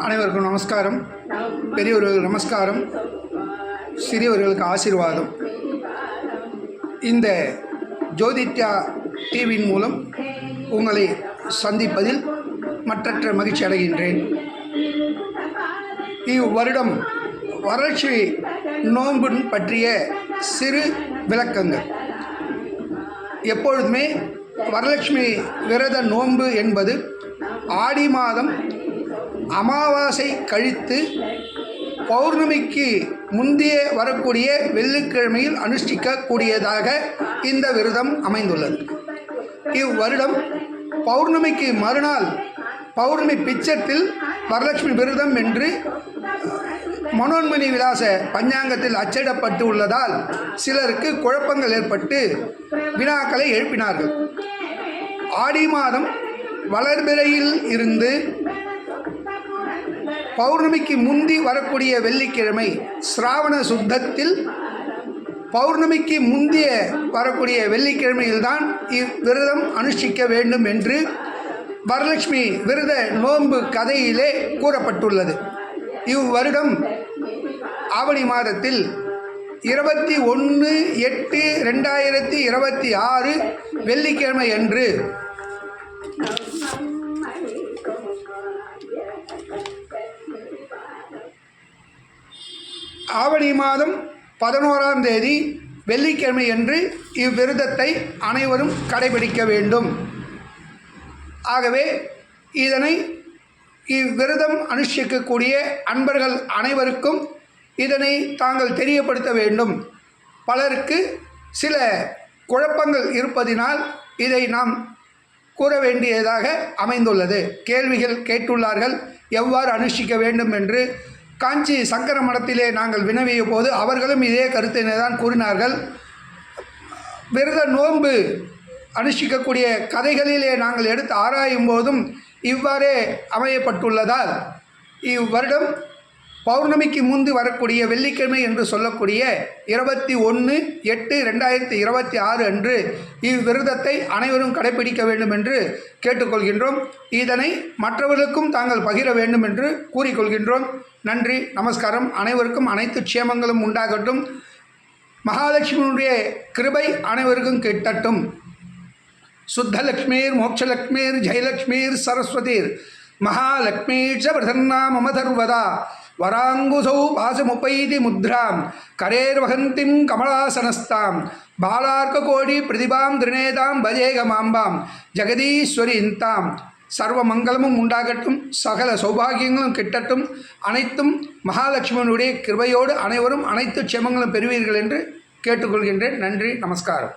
அனைவருக்கும் நமஸ்காரம். பெரியவர்களுக்கு நமஸ்காரம், சிறியவர்களுக்கு ஆசீர்வாதம். இந்த ஜோதித்யா டிவியின் மூலம் உங்களை சந்திப்பதில் மற்றற்ற மகிழ்ச்சி அடைகின்றேன். இவ்வருடம் வரலட்சுமி நோன்பு பற்றிய சிறு விளக்கங்கள். எப்பொழுதுமே வரலட்சுமி விரத நோன்பு என்பது ஆடி மாதம் அமாவாசை கழித்து பௌர்ணமிக்கு முந்தைய வரக்கூடிய வெள்ளிக்கிழமையில் அனுஷ்டிக்கக்கூடியதாக இந்த விரதம் அமைந்துள்ளது. இவ்வருடம் பௌர்ணமிக்கு மறுநாள் பௌர்ணமி பிச்சத்தில் வரலட்சுமி விரதம் என்று மனோன்மணி விலாச பஞ்சாங்கத்தில் அச்சிடப்பட்டு உள்ளதால் சிலருக்கு குழப்பங்கள் ஏற்பட்டு வினாக்களை எழுப்பினார்கள். ஆடி மாதம் வளர்பிறையில் இருந்து பௌர்ணமிக்கு முந்தி வரக்கூடிய வெள்ளிக்கிழமை சிராவண சுத்தத்தில் பௌர்ணமிக்கு முந்திய வரக்கூடிய வெள்ளிக்கிழமையில்தான் இவ்விரதம் அனுஷ்டிக்க வேண்டும் என்று வரலட்சுமி விரத நோன்பு கதையிலே கூறப்பட்டுள்ளது. இவ்வருடம் ஆவணி மாதத்தில் 21/8/2026 வெள்ளிக்கிழமை அன்று ஆவணி மாதம் 11ஆம் தேதி வெள்ளிக்கிழமை அன்று இவ்விரதத்தை அனைவரும் கடைபிடிக்க வேண்டும். ஆகவே இதனை இவ்விரதம் அனுஷ்டிக்கக்கூடிய அன்பர்கள் அனைவருக்கும் இதனை தாங்கள் தெரியப்படுத்த வேண்டும். பலருக்கு சில குழப்பங்கள் இருப்பதினால் இதை நாம் கூற வேண்டியதாக அமைந்துள்ளது. கேள்விகள் கேட்டுள்ளார்கள், எவ்வாறு அனுஷ்டிக்க வேண்டும் என்று. காஞ்சி சங்கர மடத்திலே நாங்கள் வினவிய போது அவர்களும் இதே கருத்தினை தான் கூறினார்கள். விரத நோன்பு அனுஷ்டிக்கக்கூடிய கதைகளிலே நாங்கள் எடுத்து ஆராயும் போதும் இவ்வாறே அமையப்பட்டுள்ளதால் இவ்வருடம் பௌர்ணமிக்கு முந்தி வரக்கூடிய வெள்ளிக்கிழமை என்று சொல்லக்கூடிய 21/8/2026 அன்று இவ்விரதத்தை அனைவரும் கடைபிடிக்க வேண்டும் என்று கேட்டுக்கொள்கின்றோம். இதனை மற்றவர்களுக்கும் தாங்கள் பகிர வேண்டும் என்று கூறிக்கொள்கின்றோம். நன்றி, நமஸ்காரம். அனைவருக்கும் அனைத்து க்ஷேமங்களும் உண்டாகட்டும். மகாலட்சுமியுடைய கிருபை அனைவருக்கும் கிட்டட்டும். சுத்தலக்ஷ்மீர் மோட்சலக்ஷ்மீர் ஜெயலக்ஷ்மீர் சரஸ்வதீர் மகாலக்ஷ்மீச்ச பிரதன்னா மம சர்வதா வராங்குசௌ வாசமுபைதி முத்ராம் கரேர்வகந்திம் கமலாசனஸ்தாம் பாலார்க்ககோடி பிரதிபாம் திருநேதாம் பஜேகமாம்பாம் ஜெகதீஸ்வரீந்தாம். சர்வ மங்களமும் உண்டாகட்டும், சகல சௌபாகியங்களும் கிட்டட்டும். அனைத்தும் மகாலட்சுமியினுடைய கிருபையோடு அனைவரும் அனைத்து க்ஷேமங்களும் பெறுவீர்கள் என்று கேட்டுக்கொள்கின்றேன். நன்றி, நமஸ்காரம்.